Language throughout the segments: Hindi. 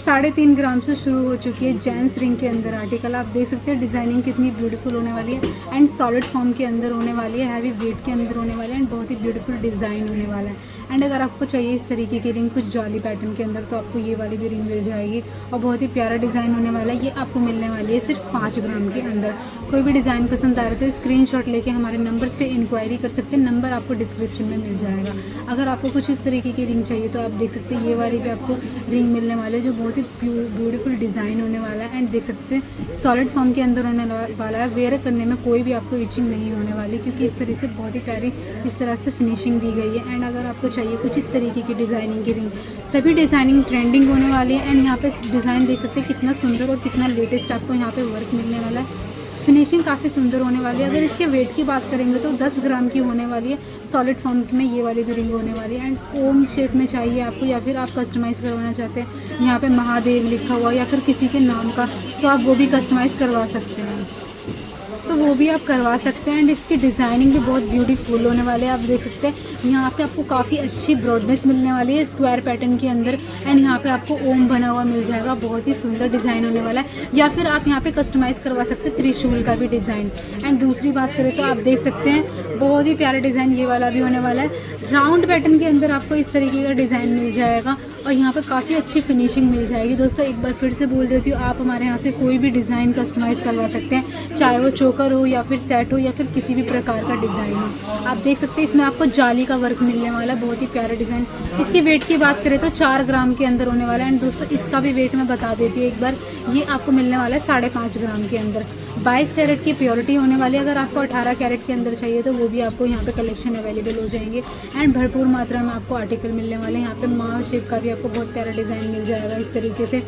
3.5 ग्राम से शुरू हो चुकी है जेंट्स रिंग के अंदर आर्टिकल। आप देख सकते हैं डिज़ाइनिंग कितनी ब्यूटीफुल होने वाली है एंड सॉलिड फॉर्म के अंदर होने वाली है, हैवी वेट के अंदर होने वाले है एंड बहुत ही ब्यूटीफुल डिज़ाइन होने वाला है। एंड अगर आपको चाहिए इस तरीके की रिंग कुछ जाली पैटर्न के अंदर तो आपको ये वाली भी रिंग मिल जाएगी और बहुत ही प्यारा डिज़ाइन होने वाला है। ये आपको मिलने वाली है सिर्फ 5 ग्राम के अंदर। कोई भी डिज़ाइन पसंद आ रहा है तो स्क्रीनशॉट लेके हमारे नंबर्स पे इंक्वायरी कर सकते हैं, नंबर आपको डिस्क्रिप्शन में मिल जाएगा। अगर आपको कुछ इस तरीके की रिंग चाहिए तो आप देख सकते हैं ये वाली भी आपको रिंग मिलने वाले जो बहुत ही ब्यूटीफुल डिज़ाइन होने वाला है एंड देख सकते हैं सॉलिड फॉर्म के अंदर होने वाला है। वेयर करने में कोई भी आपको इचिंग नहीं होने वाली क्योंकि इस तरह से बहुत ही प्यारी इस तरह से फिनिशिंग दी गई है। एंड अगर आपको चाहिए कुछ इस तरीके की डिज़ाइनिंग की रिंग, सभी डिज़ाइनिंग ट्रेंडिंग होने वाली है एंड यहाँ पे डिज़ाइन देख सकते हैं कितना सुंदर और कितना लेटेस्ट आपको यहाँ पे वर्क मिलने वाला है। फिनिशिंग काफ़ी सुंदर होने वाली है। अगर इसके वेट की बात करेंगे तो 10 ग्राम की होने वाली है। सॉलिड फॉर्म में ये वाली भी रिंग होने वाली है एंड ओम शेप में चाहिए आपको या फिर आप कस्टमाइज़ करवाना चाहते हैं यहाँ पे महादेव लिखा हुआ या फिर किसी के नाम का तो आप वो भी कस्टमाइज़ करवा सकते हैं, तो वो भी आप करवा सकते हैं। एंड इसकी डिज़ाइनिंग भी बहुत ब्यूटीफुल होने वाले हैं। आप देख सकते हैं यहाँ पे आपको काफ़ी अच्छी ब्रॉडनेस मिलने वाली है स्क्वायर पैटर्न के अंदर एंड यहाँ पे आपको ओम बना हुआ मिल जाएगा, बहुत ही सुंदर डिज़ाइन होने वाला है। या फिर आप यहाँ पे कस्टमाइज़ करवा सकते हैं त्रिशूल का भी डिज़ाइन। एंड दूसरी बात करें तो आप देख सकते हैं बहुत ही प्यारा डिज़ाइन ये वाला भी होने वाला है। राउंड पैटर्न के अंदर आपको इस तरीके का डिज़ाइन मिल जाएगा और यहाँ पे काफ़ी अच्छी फिनिशिंग मिल जाएगी। दोस्तों एक बार फिर से बोल देती हूँ, आप हमारे यहाँ से कोई भी डिज़ाइन कस्टमाइज़ करवा सकते हैं, चाहे वो चोकर हो या फिर सेट हो या फिर किसी भी प्रकार का डिज़ाइन हो। आप देख सकते हैं इसमें आपको जाली का वर्क मिलने वाला है, बहुत ही प्यारा डिज़ाइन। इसके वेट की बात करें तो 4 ग्राम के अंदर होने वाला है। एंड दोस्तों इसका भी वेट मैं बता देती हूँ एक बार, ये आपको मिलने वाला है 5.5 ग्राम के अंदर। 22 कैरेट की प्योरिटी होने वाली है। अगर आपको 18 कैरेट के अंदर चाहिए तो वो भी आपको यहाँ पे कलेक्शन अवेलेबल हो जाएंगे एंड भरपूर मात्रा में आपको आर्टिकल मिलने वाले हैं। यहाँ पे माँ शेप का भी आपको बहुत प्यारा डिज़ाइन मिल जाएगा इस तरीके से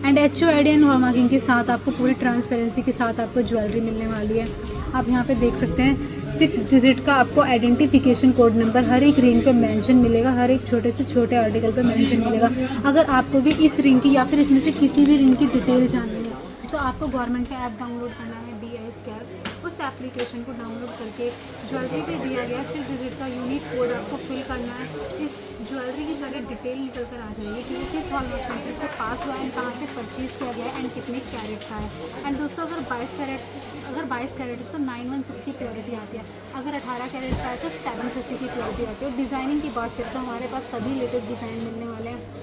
एंड HOID एंड हॉलमार्किंग के साथ आपको पूरी ट्रांसपेरेंसी के साथ आपको ज्वेलरी मिलने वाली है। आप यहाँ पे देख सकते हैं 6 डिजिट का आपको आइडेंटिफिकेशन कोड नंबर हर एक रिंग पे मेंशन मिलेगा, हर एक छोटे से छोटे आर्टिकल पे मेंशन मिलेगा। अगर आपको भी इस रिंग की या फिर इसमें से किसी भी रिंग की डिटेल जाननी है तो आपको गवर्नमेंट का ऐप डाउनलोड करना है BI स्कैन। उस एप्लीकेशन को डाउनलोड करके ज्वेलरी पे दिया गया 6 डिजिट का यूनिक कोड आपको फिल करना है। इस ज्वेलरी की सारी डिटेल निकल कर आ जाएगी कि ये किस हॉलमार्क सेंटर से पास हुआ है, कहाँ से परचेज़ किया गया है एंड कितने कैरेट का है। एंड दोस्तों अगर 22 कैरेट है तो 916 की प्योरिटी आती है, अगर 18 कैरेट का है तो 750 की प्योरिटी आती है। और डिज़ाइनिंग की बात करें तो हमारे पास सभी लेटेस्ट डिज़ाइन मिलने वाले हैं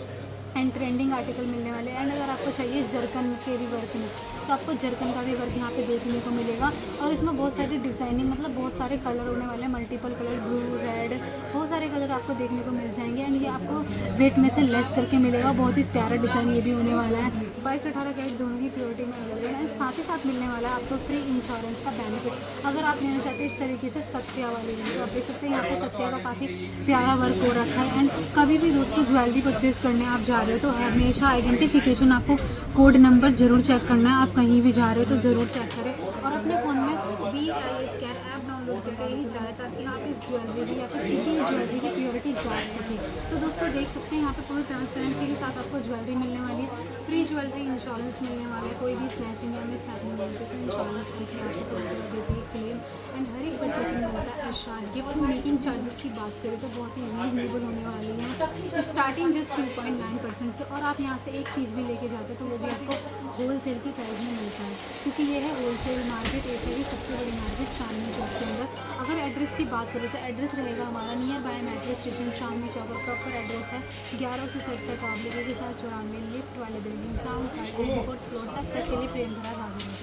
एंड ट्रेंडिंग आर्टिकल मिलने वाले हैं। एंड अगर आपको चाहिए जरकन के भी वर्क में तो आपको जरकन का भी वर्क यहाँ पे देखने को मिलेगा और इसमें बहुत सारी डिज़ाइनिंग मतलब बहुत सारे कलर होने वाले हैं, मल्टीपल कलर, ब्लू, रेड, बहुत सारे कलर आपको देखने को मिल जाएंगे। एंड ये आपको वेट में से लेस करके मिलेगा, बहुत ही प्यारा डिज़ाइन ये भी होने वाला है। 22-18 कैरेट दोनों ही प्योरिटी में अवेलेबल है। साथ ही साथ मिलने वाला है आपको फ्री इंश्योरेंस का बेनिफिट। अगर आप लेना चाहते हैं इस तरीके से सत्या वाली रिंग तो आप देख सकते हैं यहाँ पे सत्या का काफ़ी प्यारा वर्क हो रखा है। एंड कभी भी दोस्तों ज्वेलरी परचेज करने आप जा रहे हो तो हमेशा आइडेंटिफिकेशन आपको कोड नंबर ज़रूर चेक करना है। आप कहीं भी जा रहे हो तो ज़रूर चेक करें और अपने फ़ोन में BI स्कैन ऐप डाउनलोड करके ही जाए ताकि आप इस ज्वेलरी या फिर किसी भी ज्वेलरी की प्योरिटी जान सकें। तो दोस्तों देख सकते हैं यहाँ पे पूरी ट्रांसपेरेंसी के साथ आपको ज्वेलरी मिलने वाली है, फ्री ज्वेलरी इंश्योरेंस मिलने वाला है, कोई भी स्नैचिंग या मिस हैपनिंग होती है तो इंश्योरेंस कंपनी आपको प्रोवाइड कर देती है क्लेम एंड हर एक परचेसिंग में होता है आसान। गिफ्ट मेकिंग चार्जेस की बात करें तो बहुत ही रीजनेबल होने वाली है, स्टार्टिंग जस्ट 2.9% से। और आप यहाँ से एक पीस भी लेके जाते तो वो भी आपको होलसेल की प्राइस में मिलता है क्योंकि ये है होलसेल मार्केट, एशिया की सबसे बड़ी मार्केट चांदनी चौक के अंदर। अगर एड्रेस की बात करें तो एड्रेस रहेगा हमारा near by metro station Chandni Chowk. Proper address है 11 से 67 ऑब्लिक के साथ 94 लिफ्ट वाले बिल्डिंग ग्राउंड 4th फ्लोर तक के लिए प्रेम भरा भागी।